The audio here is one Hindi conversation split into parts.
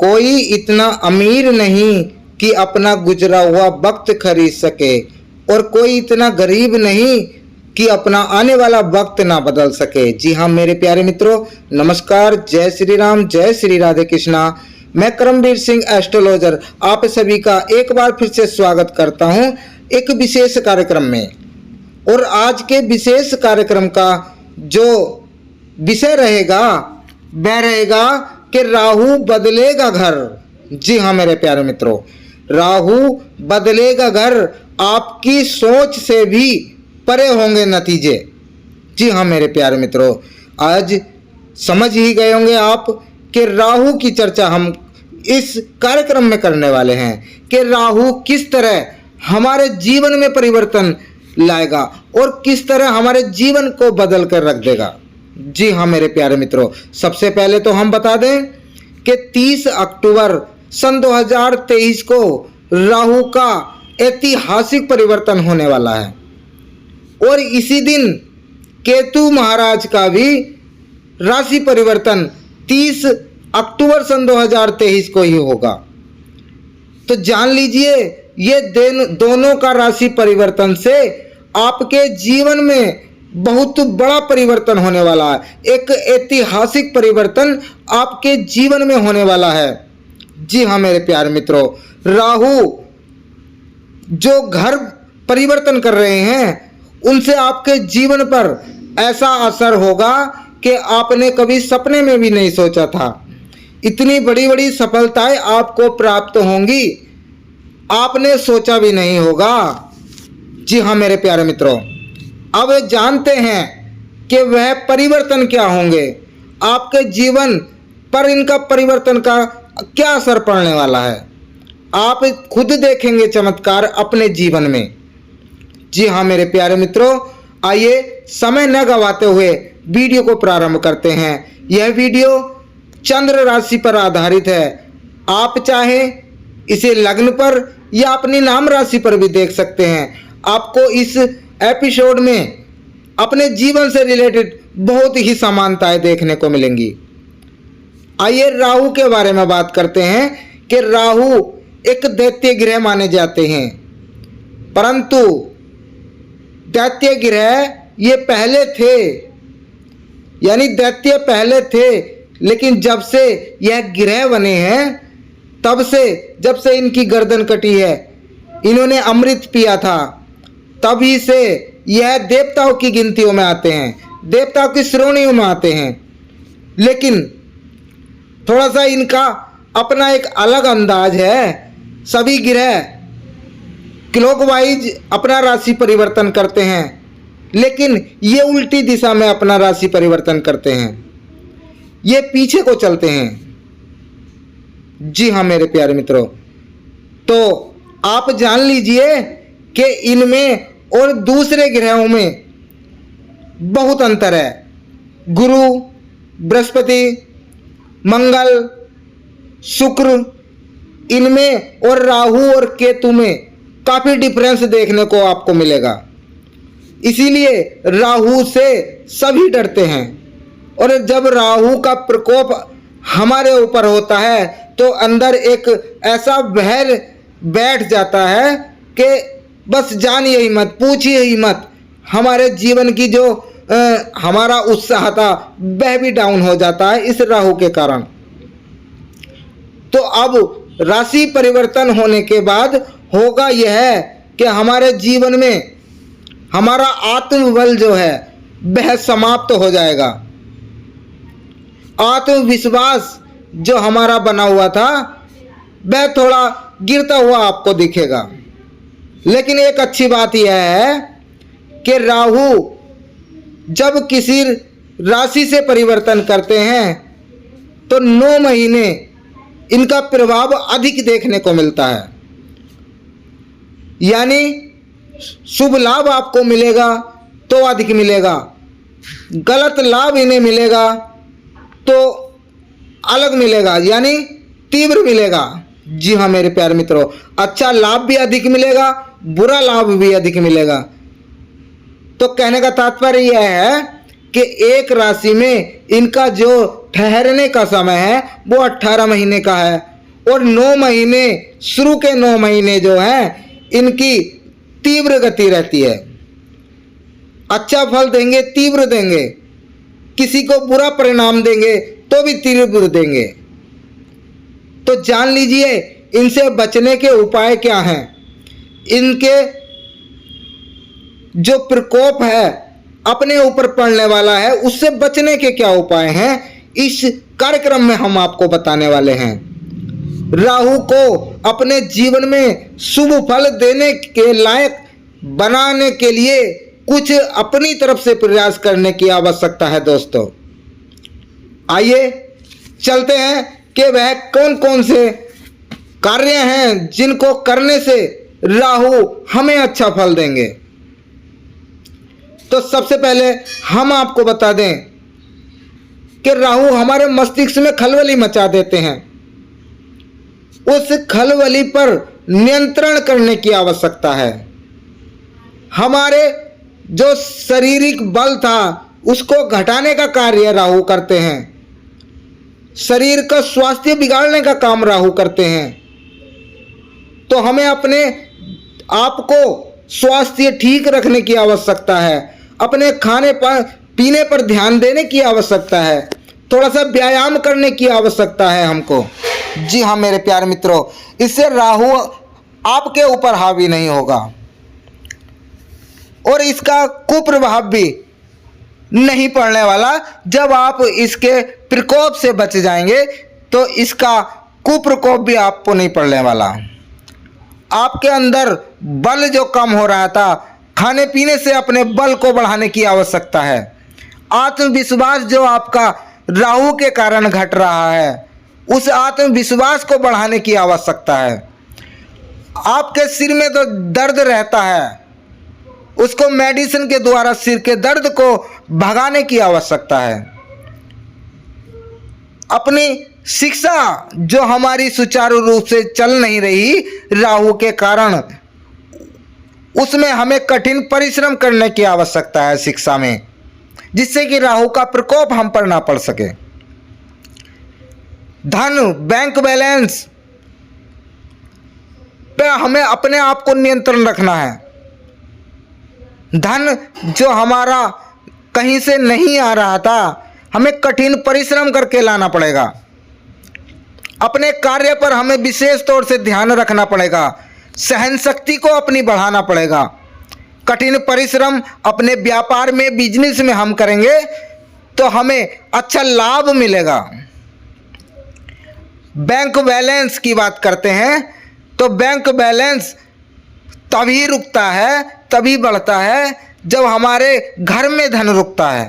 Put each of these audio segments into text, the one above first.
कोई इतना अमीर नहीं कि अपना गुजरा हुआ वक्त खरीद सके और कोई इतना गरीब नहीं कि अपना आने वाला वक्त ना बदल सके। जी हाँ मेरे प्यारे मित्रों, नमस्कार, जय श्री राम, जय श्री राधे कृष्णा। मैं करमवीर सिंह एस्ट्रोलॉजर आप सभी का एक बार फिर से स्वागत करता हूं एक विशेष कार्यक्रम में। और आज के विशेष कार्यक्रम का जो विषय रहेगा वह रहेगा कि राहु बदलेगा घर। जी हाँ मेरे प्यारे मित्रों, राहु बदलेगा घर, आपकी सोच से भी परे होंगे नतीजे। जी हाँ मेरे प्यारे मित्रों, आज समझ ही गए होंगे आप कि राहु की चर्चा हम इस कार्यक्रम में करने वाले हैं कि राहु किस तरह हमारे जीवन में परिवर्तन लाएगा और किस तरह हमारे जीवन को बदल कर रख देगा। जी हाँ मेरे प्यारे मित्रों, सबसे पहले तो हम बता दें कि 30 अक्टूबर सन 2023 को राहु का ऐतिहासिक परिवर्तन होने वाला है और इसी दिन केतु महाराज का भी राशि परिवर्तन 30 अक्टूबर सन 2023 को ही होगा। तो जान लीजिए, ये दोनों का राशि परिवर्तन से आपके जीवन में बहुत बड़ा परिवर्तन होने वाला है। एक ऐतिहासिक परिवर्तन आपके जीवन में होने वाला है। जी हाँ मेरे प्यारे मित्रों, राहु जो घर परिवर्तन कर रहे हैं उनसे आपके जीवन पर ऐसा असर होगा कि आपने कभी सपने में भी नहीं सोचा था। इतनी बड़ी बड़ी सफलताएं आपको प्राप्त होंगी, आपने सोचा भी नहीं होगा। जी हाँ मेरे प्यारे मित्रों, अब जानते हैं कि वह परिवर्तन क्या होंगे, आपके जीवन पर इनका परिवर्तन का क्या असर पड़ने वाला है। आप खुद देखेंगे चमत्कार अपने जीवन में। जी हाँ मेरे प्यारे मित्रों, आइए समय न गवाते हुए वीडियो को प्रारंभ करते हैं। यह वीडियो चंद्र राशि पर आधारित है। आप चाहें इसे लग्न पर या अपनी नाम राशि पर भी देख सकते हैं। आपको इस एपिसोड में अपने जीवन से रिलेटेड बहुत ही समानताएं देखने को मिलेंगी। आइए राहु के बारे में बात करते हैं कि राहु एक दैत्य ग्रह माने जाते हैं, परंतु दैत्य ग्रह ये पहले थे, यानी दैत्य पहले थे, लेकिन जब से यह ग्रह बने हैं तब से, जब से इनकी गर्दन कटी है, इन्होंने अमृत पिया था, तभी से यह देवताओं की गिनतियों में आते हैं, देवताओं की श्रेणियों में आते हैं। लेकिन थोड़ा सा इनका अपना एक अलग अंदाज है। सभी ग्रह क्लॉकवाइज अपना राशि परिवर्तन करते हैं, लेकिन ये उल्टी दिशा में अपना राशि परिवर्तन करते हैं, ये पीछे को चलते हैं। जी हाँ मेरे प्यारे मित्रों, तो आप जान लीजिए कि इनमें और दूसरे ग्रहों में बहुत अंतर है। गुरु, बृहस्पति, मंगल, शुक्र, इनमें और राहु और केतु में काफी डिफरेंस देखने को आपको मिलेगा। इसीलिए राहु से सभी डरते हैं और जब राहु का प्रकोप हमारे ऊपर होता है तो अंदर एक ऐसा बहर बैठ जाता है कि बस जानिए ही मत, पूछिए ही मत। हमारे जीवन की जो हमारा उत्साह था वह भी डाउन हो जाता है इस राहु के कारण। तो अब राशि परिवर्तन होने के बाद होगा यह कि हमारे जीवन में हमारा आत्मबल जो है वह समाप्त हो जाएगा। आत्मविश्वास जो हमारा बना हुआ था वह थोड़ा गिरता हुआ आपको दिखेगा। लेकिन एक अच्छी बात यह है कि राहु जब किसी राशि से परिवर्तन करते हैं तो 9 महीने इनका प्रभाव अधिक देखने को मिलता है, यानी शुभ लाभ आपको मिलेगा तो अधिक मिलेगा, गलत लाभ इन्हें मिलेगा तो अलग मिलेगा, यानी तीव्र मिलेगा। जी हाँ मेरे प्यारे मित्रों, अच्छा लाभ भी अधिक मिलेगा, बुरा लाभ भी अधिक मिलेगा। तो कहने का तात्पर्य यह है कि एक राशि में इनका जो ठहरने का समय है वो 18 महीने का है और 9 महीने, शुरू के 9 महीने जो हैं इनकी तीव्र गति रहती है। अच्छा फल देंगे, तीव्र देंगे, किसी को बुरा परिणाम देंगे तो भी तीव्र देंगे। तो जान लीजिए इनसे बचने के उपाय क्या हैं। इनके जो प्रकोप है अपने ऊपर पड़ने वाला है उससे बचने के क्या उपाय हैं, इस कार्यक्रम में हम आपको बताने वाले हैं। राहु को अपने जीवन में शुभ फल देने के लायक बनाने के लिए कुछ अपनी तरफ से प्रयास करने की आवश्यकता है दोस्तों। आइए चलते हैं कि वह कौन कौन से कार्य हैं जिनको करने से राहु हमें अच्छा फल देंगे। तो सबसे पहले हम आपको बता दें कि राहु हमारे मस्तिष्क में खलबली मचा देते हैं। उस खलबली पर नियंत्रण करने की आवश्यकता है। हमारे जो शारीरिक बल था उसको घटाने का कार्य राहु करते हैं। शरीर का स्वास्थ्य बिगाड़ने का काम राहु करते हैं। तो हमें अपने आप को स्वास्थ्य ठीक रखने की आवश्यकता है। अपने खाने पर पीने पर ध्यान देने की आवश्यकता है। थोड़ा सा व्यायाम करने की आवश्यकता है हमको। जी हाँ मेरे प्यारे मित्रों, इससे राहु आपके ऊपर हावी नहीं होगा और इसका कुप्रभाव भी नहीं पड़ने वाला। जब आप इसके प्रकोप से बच जाएंगे तो इसका कुप्रकोप भी आपको नहीं पड़ने वाला। आपके अंदर बल जो कम हो रहा था, खाने पीने से अपने बल को बढ़ाने की आवश्यकता है। आत्मविश्वास जो आपका राहु के कारण घट रहा है, उस आत्मविश्वास को बढ़ाने की आवश्यकता है। आपके सिर में तो दर्द रहता है, उसको मेडिसिन के द्वारा सिर के दर्द को भगाने की आवश्यकता है। अपनी शिक्षा जो हमारी सुचारू रूप से चल नहीं रही राहु के कारण, उसमें हमें कठिन परिश्रम करने की आवश्यकता है शिक्षा में, जिससे कि राहु का प्रकोप हम पर ना पड़ सके। धन, बैंक बैलेंस पे हमें अपने आप को नियंत्रण रखना है। धन जो हमारा कहीं से नहीं आ रहा था, हमें कठिन परिश्रम करके लाना पड़ेगा। अपने कार्य पर हमें विशेष तौर से ध्यान रखना पड़ेगा। सहन शक्ति को अपनी बढ़ाना पड़ेगा। कठिन परिश्रम अपने व्यापार में, बिजनेस में हम करेंगे तो हमें अच्छा लाभ मिलेगा। बैंक बैलेंस की बात करते हैं तो बैंक बैलेंस तभी रुकता है, तभी बढ़ता है जब हमारे घर में धन रुकता है।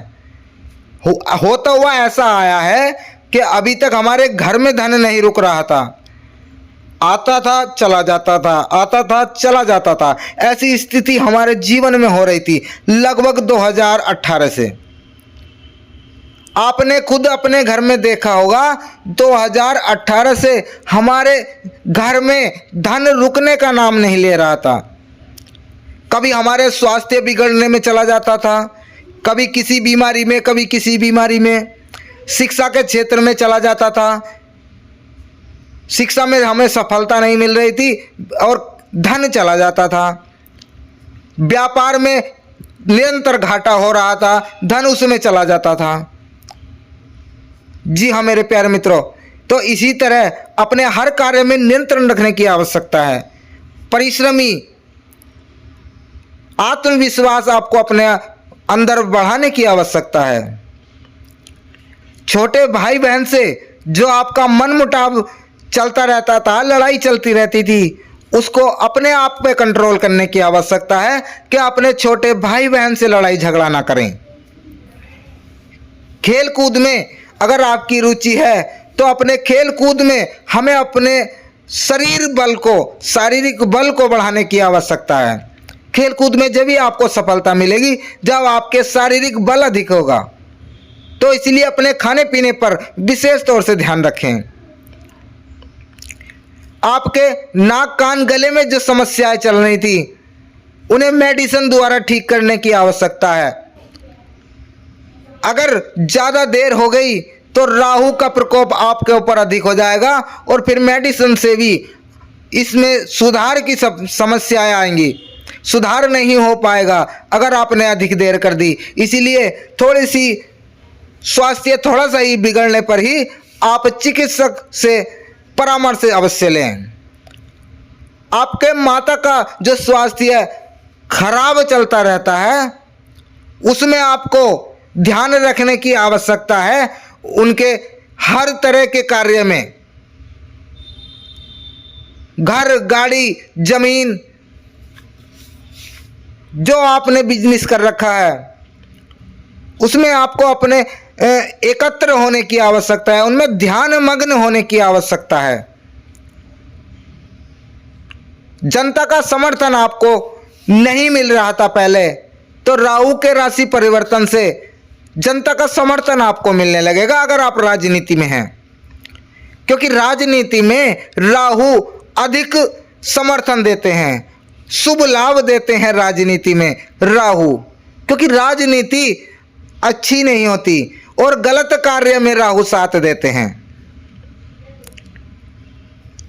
होता हुआ ऐसा आया है कि अभी तक हमारे घर में धन नहीं रुक रहा था। आता था चला जाता था, आता था चला जाता था। ऐसी स्थिति हमारे जीवन में हो रही थी लगभग 2018 से। आपने खुद अपने घर में देखा होगा 2018 से हमारे घर में धन रुकने का नाम नहीं ले रहा था। कभी हमारे स्वास्थ्य बिगड़ने में चला जाता था, कभी किसी बीमारी में, कभी किसी बीमारी में। शिक्षा के क्षेत्र में चला जाता था, शिक्षा में हमें सफलता नहीं मिल रही थी और धन चला जाता था। व्यापार में निरंतर घाटा हो रहा था, धन उसमें चला जाता था। जी हाँ मेरे प्यारे मित्रों, तो इसी तरह अपने हर कार्य में नियंत्रण रखने की आवश्यकता है। परिश्रमी आत्मविश्वास आपको अपने अंदर बढ़ाने की आवश्यकता है। छोटे भाई बहन से जो आपका मनमुटाव चलता रहता था, लड़ाई चलती रहती थी, उसको अपने आप पे कंट्रोल करने की आवश्यकता है कि अपने छोटे भाई बहन से लड़ाई झगड़ा ना करें। खेल कूद में अगर आपकी रुचि है तो अपने खेल कूद में हमें अपने शरीर बल को, शारीरिक बल को बढ़ाने की आवश्यकता है। खेल कूद में जब भी आपको सफलता मिलेगी जब आपके शारीरिक बल अधिक होगा। तो इसलिए अपने खाने पीने पर विशेष तौर से ध्यान रखें। आपके नाक कान गले में जो समस्याएं चल रही थी उन्हें मेडिसिन द्वारा ठीक करने की आवश्यकता है। अगर ज़्यादा देर हो गई तो राहु का प्रकोप आपके ऊपर अधिक हो जाएगा और फिर मेडिसिन से भी इसमें सुधार की समस्याएं आएंगी, सुधार नहीं हो पाएगा अगर आपने अधिक देर कर दी। इसीलिए थोड़ी सी स्वास्थ्य थोड़ा सा ही बिगड़ने पर ही आप चिकित्सक से परामर्श अवश्य लें। आपके माता का जो स्वास्थ्य खराब चलता रहता है उसमें आपको ध्यान रखने की आवश्यकता है। उनके हर तरह के कार्य में, घर, गाड़ी, जमीन, जो आपने बिजनेस कर रखा है उसमें आपको अपने एकत्र होने की आवश्यकता है, उनमें ध्यान मग्न होने की आवश्यकता है। जनता का समर्थन आपको नहीं मिल रहा था पहले, तो राहु के राशि परिवर्तन से जनता का समर्थन आपको मिलने लगेगा अगर आप राजनीति में हैं, क्योंकि राजनीति में राहु अधिक समर्थन देते हैं, शुभ लाभ देते हैं राजनीति में राहु, क्योंकि राजनीति अच्छी नहीं होती और गलत कार्य में राहु साथ देते हैं।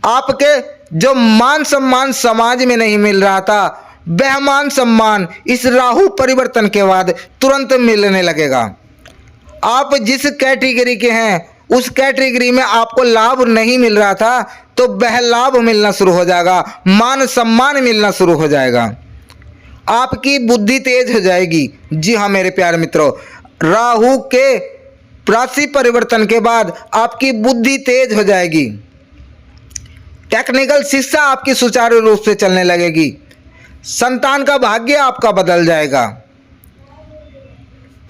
आपके जो मान सम्मान समाज में नहीं मिल रहा था वह मान सम्मान इस राहु परिवर्तन के बाद तुरंत मिलने लगेगा। आप जिस कैटेगरी के हैं उस कैटेगरी में आपको लाभ नहीं मिल रहा था तो वह लाभ मिलना शुरू हो जाएगा, मान सम्मान मिलना शुरू हो जाएगा, आपकी बुद्धि तेज हो जाएगी। जी हाँ मेरे प्यारे मित्रों, राहु के राशि परिवर्तन के बाद आपकी बुद्धि तेज हो जाएगी, टेक्निकल शिक्षा आपकी सुचारू रूप से चलने लगेगी, संतान का भाग्य आपका बदल जाएगा,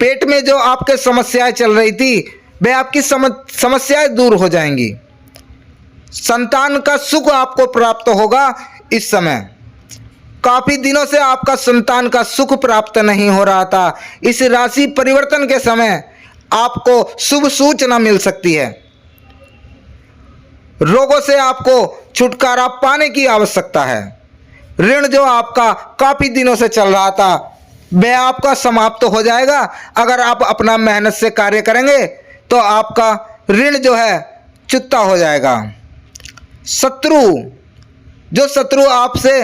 पेट में जो आपके समस्याएं चल रही थी वह आपकी समस्याएं दूर हो जाएंगी, संतान का सुख आपको प्राप्त होगा। इस समय काफी दिनों से आपका संतान का सुख प्राप्त नहीं हो रहा था, इस राशि परिवर्तन के समय आपको शुभ सूचना मिल सकती है। रोगों से आपको छुटकारा पाने की आवश्यकता है, ऋण जो आपका काफी दिनों से चल रहा था वह आपका समाप्त हो जाएगा। अगर आप अपना मेहनत से कार्य करेंगे तो आपका ऋण जो है चुकता हो जाएगा। जो शत्रु आपसे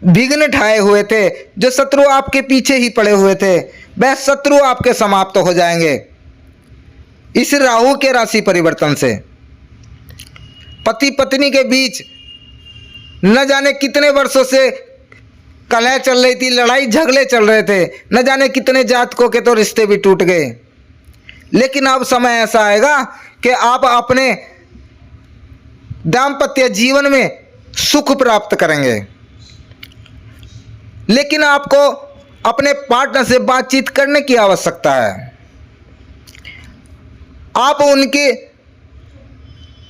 विघ्न ठाए हुए थे, जो शत्रु आपके पीछे ही पड़े हुए थे, वह शत्रु आपके समाप्त हो जाएंगे इस राहु के राशि परिवर्तन से। पति पत्नी के बीच न जाने कितने वर्षों से कलह चल रही थी, लड़ाई झगड़े चल रहे थे, न जाने कितने जातकों के तो रिश्ते भी टूट गए, लेकिन अब समय ऐसा आएगा कि आप अपने दाम्पत्य जीवन में सुख प्राप्त करेंगे। लेकिन आपको अपने पार्टनर से बातचीत करने की आवश्यकता है, आप उनके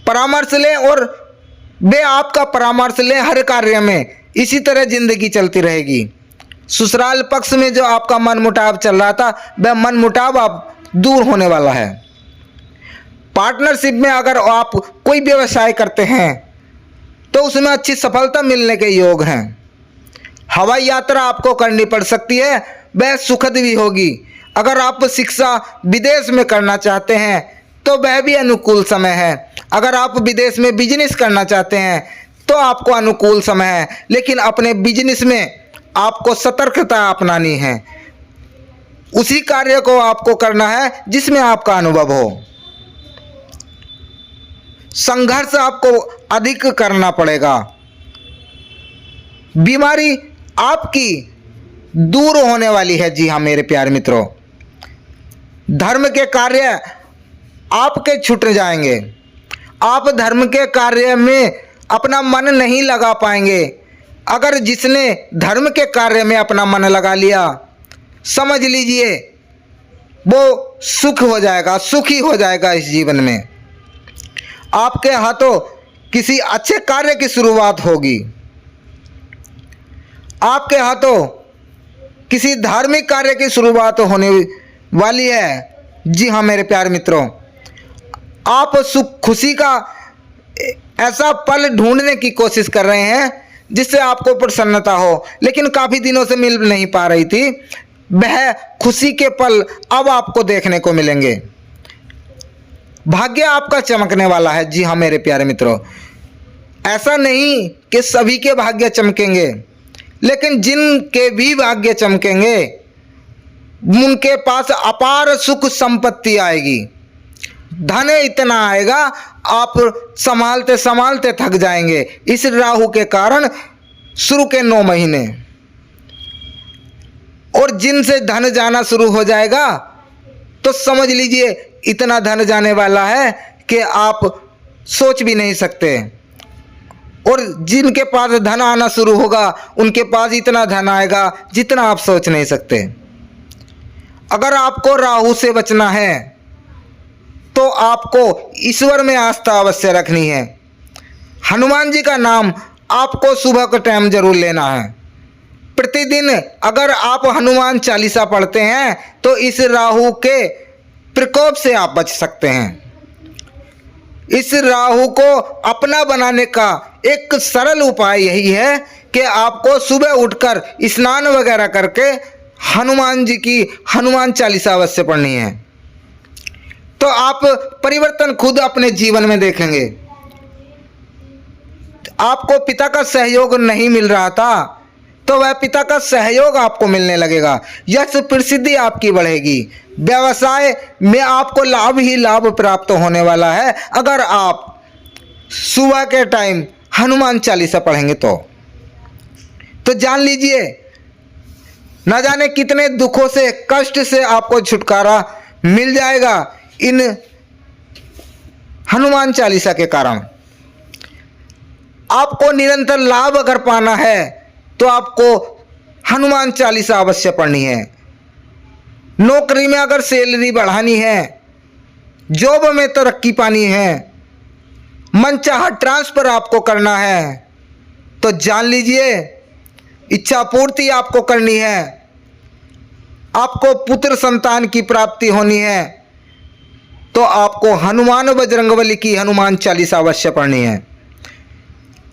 परामर्श लें और वे आपका परामर्श लें हर कार्य में। इसी तरह जिंदगी चलती रहेगी। ससुराल पक्ष में जो आपका मनमुटाव चल रहा था वह मनमुटाव अब दूर होने वाला है। पार्टनरशिप में अगर आप कोई व्यवसाय करते हैं तो उसमें अच्छी सफलता मिलने के योग हैं। हवाई यात्रा आपको करनी पड़ सकती है, वह सुखद भी होगी। अगर आप शिक्षा विदेश में करना चाहते हैं तो वह भी अनुकूल समय है। अगर आप विदेश में बिजनेस करना चाहते हैं तो आपको अनुकूल समय है, लेकिन अपने बिजनेस में आपको सतर्कता अपनानी है। उसी कार्य को आपको करना है जिसमें आपका अनुभव हो। संघर्ष आपको अधिक करना पड़ेगा। बीमारी आपकी दूर होने वाली है। जी हाँ मेरे प्यारे मित्रों, धर्म के कार्य आपके छूट जाएंगे। आप धर्म के कार्य में अपना मन नहीं लगा पाएंगे। अगर जिसने धर्म के कार्य में अपना मन लगा लिया, समझ लीजिए वो सुख हो जाएगा, सुखी हो जाएगा इस जीवन में। आपके हाथों किसी अच्छे कार्य की शुरुआत होगी, आपके हाथों किसी धार्मिक कार्य की शुरुआत होने वाली है। जी हाँ मेरे प्यारे मित्रों, आप सुख खुशी का ऐसा पल ढूंढने की कोशिश कर रहे हैं जिससे आपको प्रसन्नता हो, लेकिन काफ़ी दिनों से मिल नहीं पा रही थी। वह खुशी के पल अब आपको देखने को मिलेंगे। भाग्य आपका चमकने वाला है। जी हाँ मेरे प्यारे मित्रों, ऐसा नहीं कि सभी के भाग्य चमकेंगे, लेकिन जिनके भी भाग्य चमकेंगे उनके पास अपार सुख संपत्ति आएगी, धन इतना आएगा आप संभालते संभालते थक जाएंगे। इस राहु के कारण शुरू के 9 महीने, और जिनसे धन जाना शुरू हो जाएगा तो समझ लीजिए इतना धन जाने वाला है कि आप सोच भी नहीं सकते। और जिनके पास धन आना शुरू होगा उनके पास इतना धन आएगा जितना आप सोच नहीं सकते। अगर आपको राहु से बचना है तो आपको ईश्वर में आस्था अवश्य रखनी है। हनुमान जी का नाम आपको सुबह का टाइम जरूर लेना है। प्रतिदिन अगर आप हनुमान चालीसा पढ़ते हैं तो इस राहु के प्रकोप से आप बच सकते हैं। इस राहु को अपना बनाने का एक सरल उपाय यही है कि आपको सुबह उठकर स्नान वगैरह करके हनुमान जी की हनुमान चालीसा अवश्य पढ़नी है। तो आप परिवर्तन खुद अपने जीवन में देखेंगे। आपको पिता का सहयोग नहीं मिल रहा था तो वह पिता का सहयोग आपको मिलने लगेगा। यश प्रसिद्धि आपकी बढ़ेगी। व्यवसाय में आपको लाभ ही लाभ प्राप्त होने वाला है अगर आप सुबह के टाइम हनुमान चालीसा पढ़ेंगे तो जान लीजिए न जाने कितने दुखों से कष्ट से आपको छुटकारा मिल जाएगा इन हनुमान चालीसा के कारण। आपको निरंतर लाभ अगर पाना है तो आपको हनुमान चालीसा अवश्य पढ़नी है। नौकरी में अगर सैलरी बढ़ानी है, जॉब में तरक्की पानी है, मनचाहा ट्रांसफर आपको करना है तो जान लीजिए इच्छा पूर्ति आपको करनी है। आपको पुत्र संतान की प्राप्ति होनी है तो आपको हनुमान बजरंगबली की हनुमान चालीसा अवश्य पढ़नी है।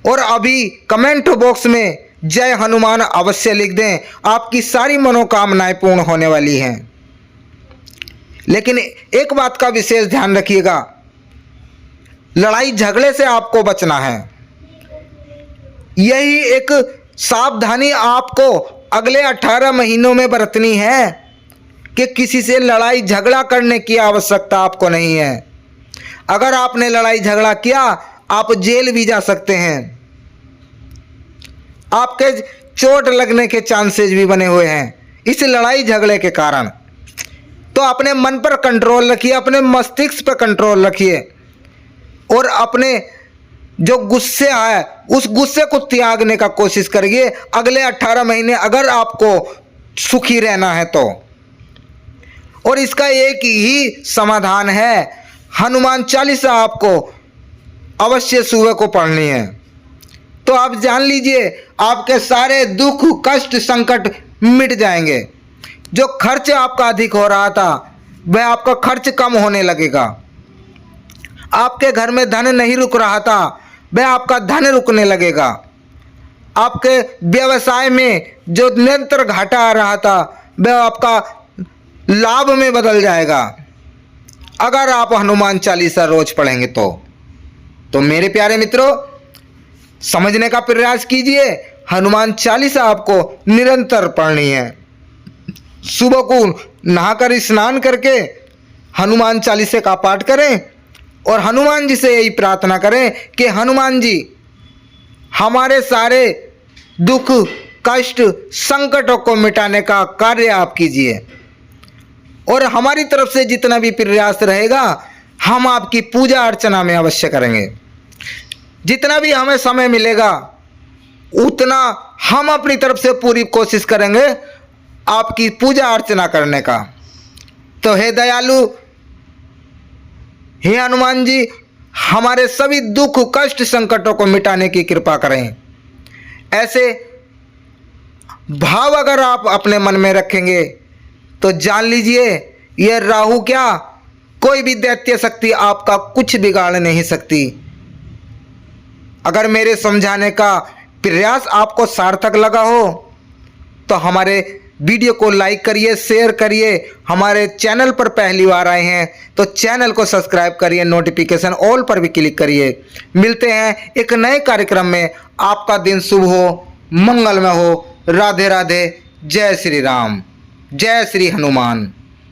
और अभी कमेंट बॉक्स में जय हनुमान अवश्य लिख दें, आपकी सारी मनोकामनाएं पूर्ण होने वाली हैं। लेकिन एक बात का विशेष ध्यान रखिएगा, लड़ाई झगड़े से आपको बचना है। यही एक सावधानी आपको अगले 18 महीनों में बरतनी है कि किसी से लड़ाई झगड़ा करने की आवश्यकता आपको नहीं है। अगर आपने लड़ाई झगड़ा किया आप जेल भी जा सकते हैं। आपके चोट लगने के चांसेस भी बने हुए हैं इस लड़ाई झगड़े के कारण। तो अपने मन पर कंट्रोल रखिए, अपने मस्तिष्क पर कंट्रोल रखिए और अपने जो गुस्से है उस गुस्से को त्यागने का कोशिश करिए अगले 18 महीने अगर आपको सुखी रहना है तो। और इसका एक ही समाधान है, हनुमान चालीसा आपको अवश्य सुबह को पढ़नी है। तो आप जान लीजिए आपके सारे दुख कष्ट संकट मिट जाएंगे। जो खर्च आपका अधिक हो रहा था वह आपका खर्च कम होने लगेगा। आपके घर में धन नहीं रुक रहा था वह आपका धन रुकने लगेगा। आपके व्यवसाय में जो निरंतर घाटा आ रहा था वह आपका लाभ में बदल जाएगा अगर आप हनुमान चालीसा रोज पढ़ेंगे तो मेरे प्यारे मित्रों समझने का प्रयास कीजिए। हनुमान चालीसा आपको निरंतर पढ़नी है। सुबह को नहाकर स्नान करके हनुमान चालीसा का पाठ करें और हनुमान जी से यही प्रार्थना करें कि हनुमान जी हमारे सारे दुख कष्ट संकटों को मिटाने का कार्य आप कीजिए और हमारी तरफ से जितना भी प्रयास रहेगा हम आपकी पूजा अर्चना में अवश्य करेंगे। जितना भी हमें समय मिलेगा उतना हम अपनी तरफ से पूरी कोशिश करेंगे आपकी पूजा अर्चना करने का। तो हे दयालु हे हनुमान जी हमारे सभी दुख कष्ट संकटों को मिटाने की कृपा करें। ऐसे भाव अगर आप अपने मन में रखेंगे तो जान लीजिए यह राहु क्या कोई भी दैत्य शक्ति आपका कुछ बिगाड़ नहीं सकती। अगर मेरे समझाने का प्रयास आपको सार्थक लगा हो तो हमारे वीडियो को लाइक करिए, शेयर करिए। हमारे चैनल पर पहली बार आए हैं तो चैनल को सब्सक्राइब करिए, नोटिफिकेशन ऑल पर भी क्लिक करिए। मिलते हैं एक नए कार्यक्रम में। आपका दिन शुभ हो, मंगलमय हो। राधे राधे। जय श्री राम, जय श्री हनुमान।